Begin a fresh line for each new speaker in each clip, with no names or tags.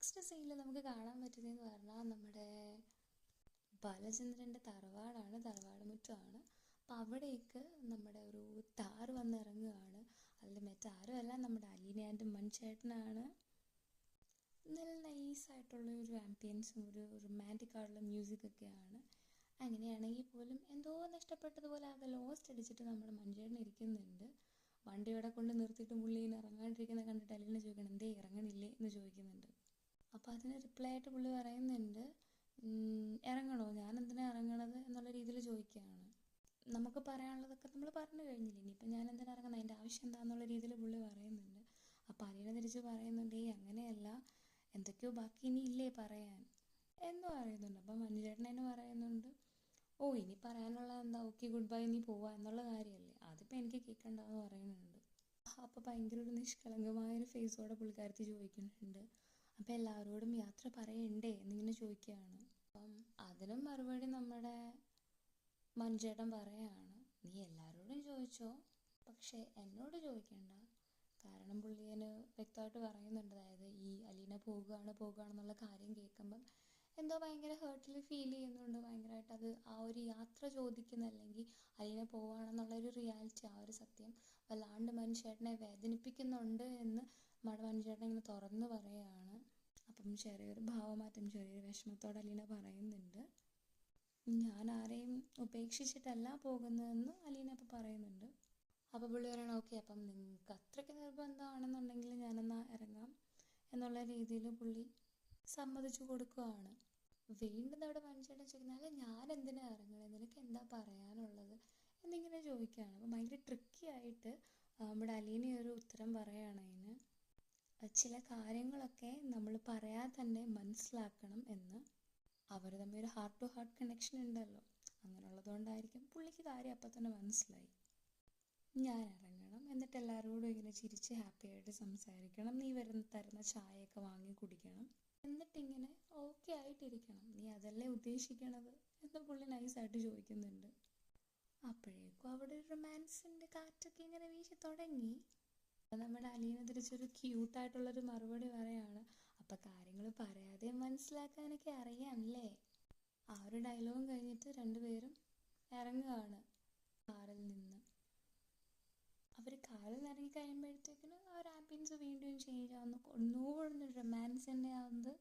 Next സീനിൽ നമുക്ക് കാണാൻ പറ്റുന്നതെന്ന് പറഞ്ഞാൽ നമ്മുടെ ബാലചന്ദ്രൻ്റെ തറവാട് മുറ്റമാണ്. അപ്പോൾ അവിടേക്ക് നമ്മുടെ ഒരു താറ് വന്ന് ഇറങ്ങുകയാണ്. അതിൽ മറ്റാരും അല്ല, നമ്മുടെ അലീന ആൻഡ് മൺചേട്ടനാണ്. നല്ല നൈസായിട്ടുള്ള ഒരു ആംബിയൻസും ഒരു റൊമാൻറ്റിക് ആയിട്ടുള്ള മ്യൂസിക്കൊക്കെയാണ്. അങ്ങനെയാണെങ്കിൽ പോലും എന്തോ നഷ്ടപ്പെട്ടതുപോലെ ആകെ ലോസ്റ്റ് അടിച്ചിട്ട് നമ്മുടെ മൺചേട്ടൻ ഇരിക്കുന്നുണ്ട്. വണ്ടി ഇവിടെ കൊണ്ട് നിർത്തിയിട്ട് പുള്ളി ഇങ്ങനെ ഇറങ്ങാണ്ടിരിക്കുന്ന കണ്ടിട്ട് അലീന ചോദിക്കണം, എന്തേ ഇറങ്ങണില്ലേ എന്ന് ചോദിക്കുന്നുണ്ട്. അപ്പോൾ അതിന് റിപ്ലൈ ആയിട്ട് പുള്ളി പറയുന്നുണ്ട്, ഇറങ്ങണോ, ഞാൻ എന്തിനാണ് ഇറങ്ങണത് എന്നുള്ള രീതിയിൽ ചോദിക്കുകയാണ്. നമുക്ക് പറയാനുള്ളതൊക്കെ നമ്മൾ പറഞ്ഞു കഴിഞ്ഞില്ലേ, ഇനിയിപ്പോൾ ഞാൻ എന്തിനാണ് ഇറങ്ങുന്നത്, അതിൻ്റെ ആവശ്യം എന്താണെന്നുള്ള രീതിയിൽ പുള്ളി പറയുന്നുണ്ട്. അപ്പോൾ അലീന തിരിച്ച് പറയുന്നുണ്ട്, അങ്ങനെയല്ല, എന്തൊക്കെയോ ബാക്കി ഇനി ഇല്ലേ പറയാൻ എന്ന് പറയുന്നുണ്ട്. അപ്പം മഞ്ജുചേട്ടൻ തന്നെ പറയുന്നുണ്ട്, ഓ ഇനി പറയാനുള്ള എന്താ, ഓക്കെ ഗുഡ് ബൈ, നീ പോവാ എന്നുള്ള കാര്യമല്ലേ, അതിപ്പോൾ എനിക്ക് കേൾക്കണ്ടെന്ന് പറയുന്നുണ്ട്. അപ്പോൾ ഭയങ്കര ഒരു നിഷ്കളങ്കമായൊരു ഫേസോടെ പുള്ളിക്കാരത്തി ചോദിക്കുന്നുണ്ട്, അപ്പം എല്ലാവരോടും യാത്ര പറയണ്ടേ എന്നിങ്ങനെ ചോദിക്കുകയാണ്. അപ്പം അതിനും മറുപടി നമ്മുടെ മഞ്ജുചേട്ടൻ പറയാണ്, നീ എല്ലാവരോടും ചോദിച്ചോ, പക്ഷേ എന്നോട് ചോദിക്കണ്ട. കാരണം പുള്ളിന് വ്യക്തമായിട്ട് പറയുന്നുണ്ട്, അതായത് ഈ അലീന പോകുകയാണെന്നുള്ള കാര്യം കേൾക്കുമ്പം എന്തോ ഭയങ്കര ഹേർട്ടിൽ ഫീൽ ചെയ്യുന്നുണ്ട്. ഭയങ്കരമായിട്ട് അത് ആ ഒരു യാത്ര ചോദിക്കുന്ന, അല്ലെങ്കിൽ അലീന പോവുകയാണെന്നുള്ളൊരു റിയാലിറ്റി, ആ ഒരു സത്യം വല്ലാണ്ട് മനുഷ്യേട്ടനെ വേദനിപ്പിക്കുന്നുണ്ട് എന്ന് മഞ്ജുചേട്ടൻ ഇങ്ങനെ തുറന്ന് പറയുകയാണ്. അപ്പം ചെറിയൊരു ഭാവമാറ്റം, ചെറിയൊരു വിഷമത്തോടെ അലീന പറയുന്നുണ്ട്, ഞാൻ ആരെയും ഉപേക്ഷിച്ചിട്ടല്ല പോകുന്നതെന്ന് അലീന അപ്പോൾ പറയുന്നുണ്ട്. അപ്പോൾ പുള്ളി പറയണം, ഓക്കെ അപ്പം നിങ്ങൾക്ക് അത്രയ്ക്ക് നിർബന്ധമാണെന്നുണ്ടെങ്കിൽ ഞാനെന്നാൽ ഇറങ്ങാം എന്നുള്ള രീതിയിൽ പുള്ളി സമ്മതിച്ചു കൊടുക്കുകയാണ്. വീണ്ടും അവിടെ മനുഷ്യരുടെ ചോദിക്കുന്നത്, ഞാൻ എന്തിനാണ് ഇറങ്ങണത്, നിനക്ക് എന്താ പറയാനുള്ളത് എന്നിങ്ങനെ ചോദിക്കുകയാണ്. അപ്പോൾ ഭയങ്കര ട്രിക്കി ആയിട്ട് നമ്മുടെ അലീന ഒരു ഉത്തരം പറയുകയാണ്. അതിന് ചില കാര്യങ്ങളൊക്കെ നമ്മൾ പറയാതെ തന്നെ മനസ്സിലാക്കണം എന്ന്. അവർ തമ്മിൽ ഒരു ഹാർട്ട് ടു ഹാർട്ട് കണക്ഷൻ ഉണ്ടല്ലോ, അങ്ങനെയുള്ളതുകൊണ്ടായിരിക്കും പുള്ളിക്ക് കാര്യം അപ്പം തന്നെ മനസ്സിലായി. ഞാൻ ഇറങ്ങണം, എന്നിട്ട് എല്ലാവരോടും ഇങ്ങനെ ചിരിച്ച് ഹാപ്പി ആയിട്ട് സംസാരിക്കണം, നീ തരുന്ന ചായയൊക്കെ വാങ്ങി കുടിക്കണം, എന്നിട്ടിങ്ങനെ ഓക്കെ ആയിട്ടിരിക്കണം, നീ അതല്ലേ ഉദ്ദേശിക്കണത് എന്ന് പുള്ളി നൈസായിട്ട് ചോദിക്കുന്നുണ്ട്. അപ്പോഴേക്കും അവിടെ ഒരു റൊമാൻസിൻ്റെ കാറ്റൊക്കെ ഇങ്ങനെ വീശി തുടങ്ങി. നമ്മുടെ അലീന തിരിച്ചൊരു ക്യൂട്ടായിട്ടുള്ളൊരു മറുപടി പറയാണ്, അപ്പം കാര്യങ്ങൾ പറയാതെ മനസ്സിലാക്കാനൊക്കെ അറിയാമല്ലേ. ആ ഒരു ഡയലോഗും കഴിഞ്ഞിട്ട് രണ്ടുപേരും ഇറങ്ങുകയാണ് കാറിൽ നിന്ന്. അവർ കാറിൽ നിന്ന് ഇറങ്ങി കഴിയുമ്പോഴത്തേക്കിന് ആ ഒരു ആംബിയൻസ് വീണ്ടും ചേഞ്ച് ആവുന്നു. ഒന്നുകൂടെ റൊമാൻസിൻ്റെ ആവുന്നത്,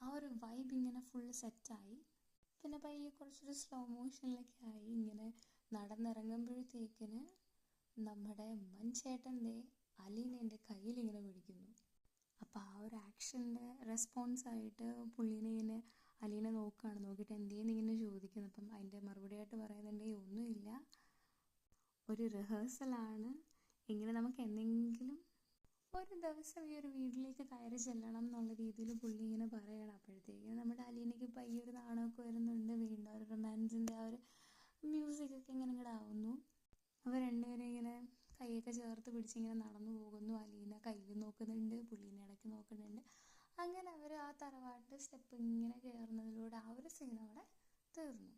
ആ ഒരു വൈബ് ഇങ്ങനെ ഫുള്ള് സെറ്റായി. പിന്നെ പയ്യെ കുറച്ചൊരു സ്ലോ മോഷനിലൊക്കെ ആയി. ഇങ്ങനെ നടന്നിറങ്ങുമ്പോഴത്തേക്കിന് നമ്മുടെ മൺചേട്ടൻ്റെ അലീനേൻ്റെ കയ്യിലിങ്ങനെ പിടിക്കുന്നു. അപ്പോൾ ആ ഒരു ആക്ഷൻ്റെ റെസ്പോൺസായിട്ട് പുള്ളീനെ ഇങ്ങനെ അലീന നോക്കുകയാണ്. നോക്കിയിട്ട് എന്തേന്ന് ഇങ്ങനെ ചോദിക്കുന്നു. അപ്പം അതിൻ്റെ മറുപടിയായിട്ട് പറയുന്നുണ്ട്, ഒന്നുമില്ല, ഒരു റിഹേഴ്സലാണ്, ഇങ്ങനെ നമുക്ക് എന്തെങ്കിലും ഒരു ദിവസം ഈ ഒരു വീട്ടിലേക്ക് കയറി ചെല്ലണം എന്നുള്ള രീതിയിൽ പുള്ളി ഇങ്ങനെ പറയണം. അപ്പോഴത്തേക്കും നമ്മുടെ അലീനയ്ക്ക് പയ്യെ ഒരു നാണമൊക്കെ വരുന്നുണ്ട്. വീണ്ടും ഒരു റൊമാൻസിൻ്റെ ആ ഒരു മ്യൂസിക്കൊക്കെ ഇങ്ങനെ ഇങ്ങോട്ട് ആവുന്നു. അവർ രണ്ടുപേരും ഇങ്ങനെ കൈയൊക്കെ ചേർത്ത് പിടിച്ചിങ്ങനെ നടന്നു പോകുന്നു. അലീന കയ്യിൽ നോക്കുന്നുണ്ട്, പുള്ളീനെ ഇടയ്ക്ക് നോക്കുന്നുണ്ട്. അങ്ങനെ അവർ ആ തറവാട്ട് സ്റ്റെപ്പ് ഇങ്ങനെ കയറുന്നതിലൂടെ ആ ഒരു സീൻ അവിടെ തീർന്നു.